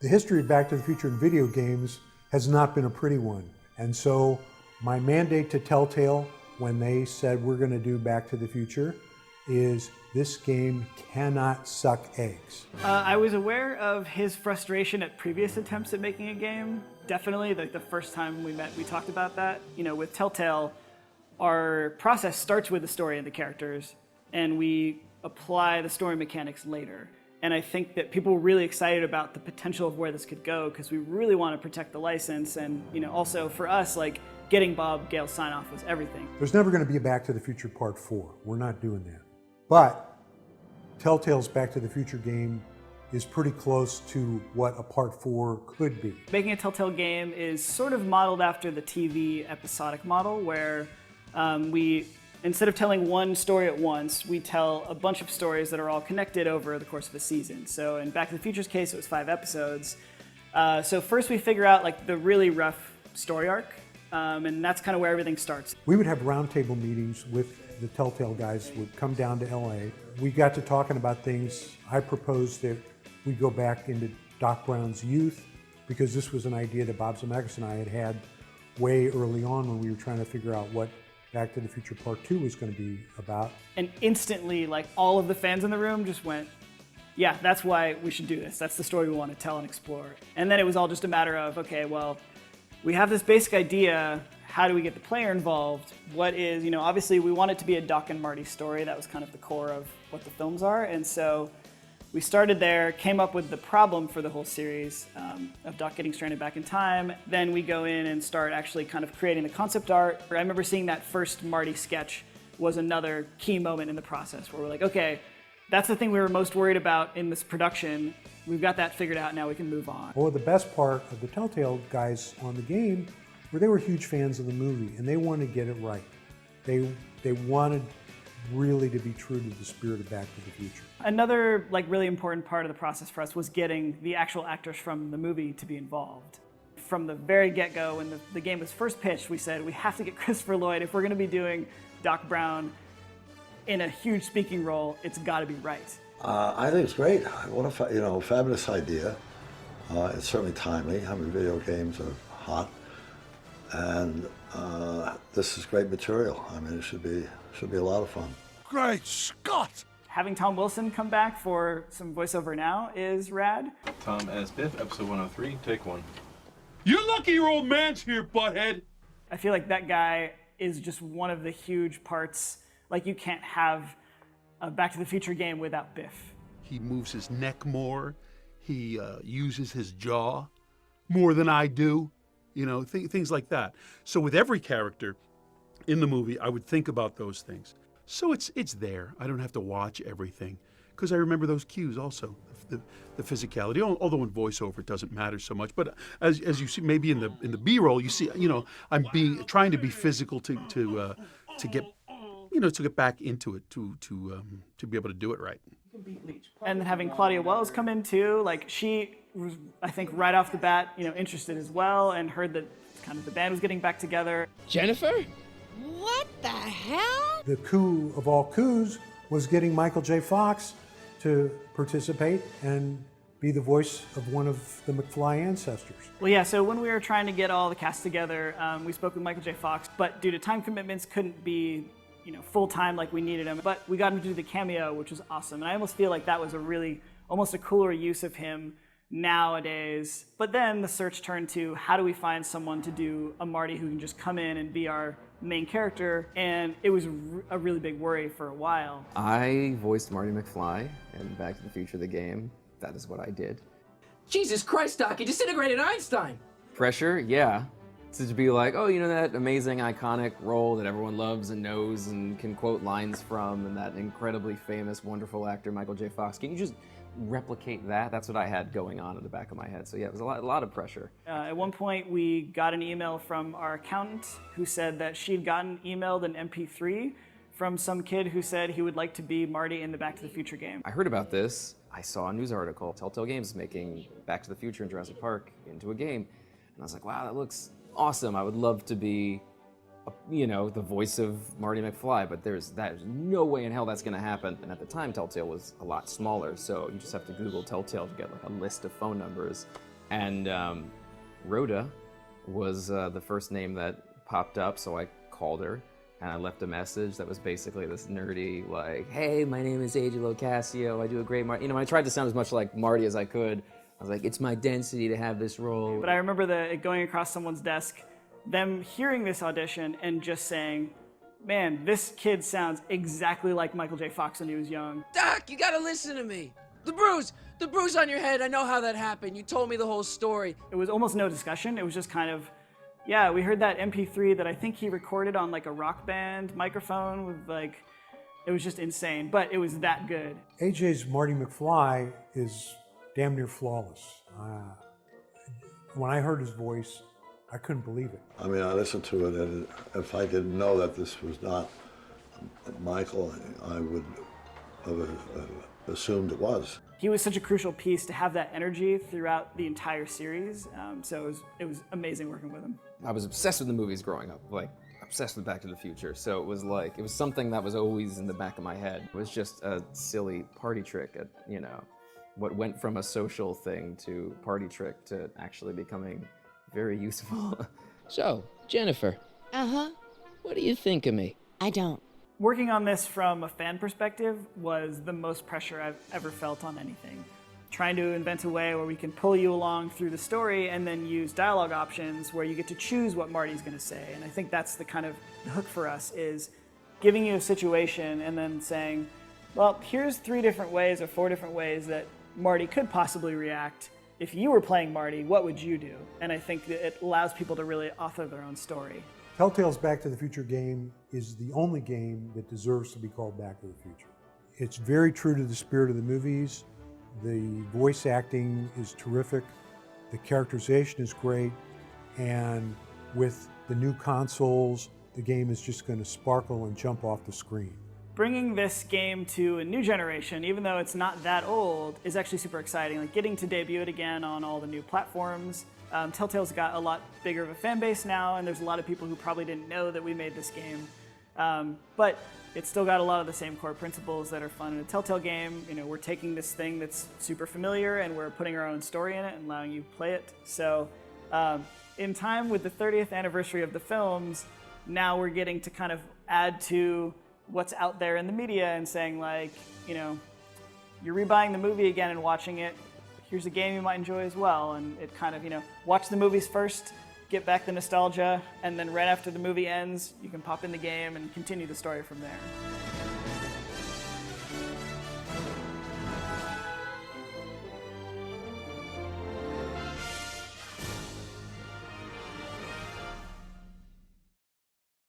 The history of Back to the Future in video games has not been a pretty one. And so my mandate to Telltale when they said we're going to do Back to the Future is this game cannot suck eggs. I was aware of his frustration at previous attempts at making a game. Definitely, like the first time we met, we talked about that. You know, with Telltale, our process starts with the story and the characters, and we apply the story mechanics later. And I think that people were really excited about the potential of where this could go because we really want to protect the license. And you know, also for us, like getting Bob Gale's sign-off was everything. There's never going to be a Back to the Future Part 4. We're not doing that. But Telltale's Back to the Future game is pretty close to what a Part 4 could be. Making a Telltale game is sort of modeled after the TV episodic model where we, instead of telling one story at once, we tell a bunch of stories that are all connected over the course of a season. So in Back to the Future's case, it was 5 episodes. So first we figure out like the really rough story arc, and that's kind of where everything starts. We would have roundtable meetings with the Telltale guys would come down to LA. We got to talking about things. I proposed that we go back into Doc Brown's youth because this was an idea that Bob Zemeckis and I had way early on when we were trying to figure out what Back to the Future Part 2 was going to be about. And instantly, like all of the fans in the room just went, yeah, that's why we should do this. That's the story we want to tell and explore. And then it was all just a matter of, okay, well, we have this basic idea. How do we get the player involved? What is, you know, obviously we want it to be a Doc and Marty story. That was kind of the core of what the films are. And so we started there, came up with the problem for the whole series of Doc getting stranded back in time. Then we go in and start actually kind of creating the concept art. I remember seeing that first Marty sketch was another key moment in the process where we're like, okay, that's the thing we were most worried about in this production. We've got that figured out, now we can move on. Well, the best part of the Telltale guys on the game were they were huge fans of the movie and they wanted to get it right. They wanted really to be true to the spirit of Back to the Future. Another like really important part of the process for us was getting the actual actors from the movie to be involved. From the very get-go, when the game was first pitched, we said we have to get Christopher Lloyd. If we're going to be doing Doc Brown in a huge speaking role, it's got to be right. I think it's great. What a fabulous idea. It's certainly timely. I mean, video games are hot, and this is great material. I mean, it should be a lot of fun. Great Scott! Having Tom Wilson come back for some voiceover now is rad. Tom as Biff, episode 103, take 1. You're lucky your old man's here, butthead! I feel like that guy is just one of the huge parts. Like, you can't have a Back to the Future game without Biff. He moves his neck more. He uses his jaw more than I do. You know, things like that. So with every character in the movie, I would think about those things. So it's there. I don't have to watch everything because I remember those cues also, the physicality. Although in voiceover it doesn't matter so much, but as you see, maybe in the B-roll, you see, you know, I'm trying to be physical to get back into it to be able to do it right. And then having Claudia Wells come in too, like she was, I think, right off the bat, you know, interested as well, and heard that kind of the band was getting back together. Jennifer? What the hell? The coup of all coups was getting Michael J. Fox to participate and be the voice of one of the McFly ancestors. Well, yeah, so when we were trying to get all the cast together, we spoke with Michael J. Fox, but due to time commitments, couldn't be, you know, full-time like we needed him. But we got him to do the cameo, which was awesome. And I almost feel like that was almost a cooler use of him nowadays. But then the search turned to how do we find someone to do a Marty who can just come in and be our main character, and it was a really big worry for a while. I voiced Marty McFly in Back to the Future, the game. That is what I did. Jesus Christ, Doc, you disintegrated Einstein! Pressure, yeah. To be like, oh, you know that amazing, iconic role that everyone loves and knows and can quote lines from, and that incredibly famous, wonderful actor, Michael J. Fox. Can you just replicate that? That's what I had going on in the back of my head. So yeah, it was a lot of pressure. At one point, we got an email from our accountant who said that she'd gotten emailed an MP3 from some kid who said he would like to be Marty in the Back to the Future game. I heard about this. I saw a news article, Telltale Games making Back to the Future and Jurassic Park into a game. And I was like, wow, that looks awesome. I would love to be, the voice of Marty McFly, but there's no way in hell that's gonna happen. And at the time, Telltale was a lot smaller, so you just have to Google Telltale to get like a list of phone numbers. And Rhoda was the first name that popped up, so I called her and I left a message that was basically this nerdy, like, hey, my name is AJ Locascio, I do a great Marty. You know, I tried to sound as much like Marty as I could. I was like, it's my density to have this role. But I remember it going across someone's desk, them hearing this audition and just saying, man, this kid sounds exactly like Michael J. Fox when he was young. Doc, you gotta listen to me. The bruise on your head, I know how that happened. You told me the whole story. It was almost no discussion. It was just kind of, yeah, we heard that MP3 that I think he recorded on like a Rock Band microphone with like, it was just insane, but it was that good. AJ's Marty McFly is damn near flawless. When I heard his voice, I couldn't believe it. I mean, I listened to it, and if I didn't know that this was not Michael, I would have assumed it was. He was such a crucial piece to have that energy throughout the entire series, so it was amazing working with him. I was obsessed with the movies growing up, like obsessed with Back to the Future. So it was something that was always in the back of my head. It was just a silly party trick at, you know, what went from a social thing to party trick to actually becoming very useful. So, Jennifer. Uh-huh. What do you think of me? I don't. Working on this from a fan perspective was the most pressure I've ever felt on anything. Trying to invent a way where we can pull you along through the story and then use dialogue options where you get to choose what Marty's going to say. And I think that's the kind of hook for us, is giving you a situation and then saying, well, here's 3 different ways or 4 different ways that Marty could possibly react. If you were playing Marty, what would you do? And I think that it allows people to really author their own story. Telltale's Back to the Future game is the only game that deserves to be called Back to the Future. It's very true to the spirit of the movies. The voice acting is terrific. The characterization is great. And with the new consoles, the game is just going to sparkle and jump off the screen. Bringing this game to a new generation, even though it's not that old, is actually super exciting. Like getting to debut it again on all the new platforms. Telltale's got a lot bigger of a fan base now, and there's a lot of people who probably didn't know that we made this game. But it's still got a lot of the same core principles that are fun in a Telltale game. You know, we're taking this thing that's super familiar and we're putting our own story in it and allowing you to play it. So in time with the 30th anniversary of the films, now we're getting to kind of add to what's out there in the media and saying, like, you know, you're rebuying the movie again and watching it, here's a game you might enjoy as well. And it kind of, you know, watch the movies first, get back the nostalgia, and then right after the movie ends, you can pop in the game and continue the story from there.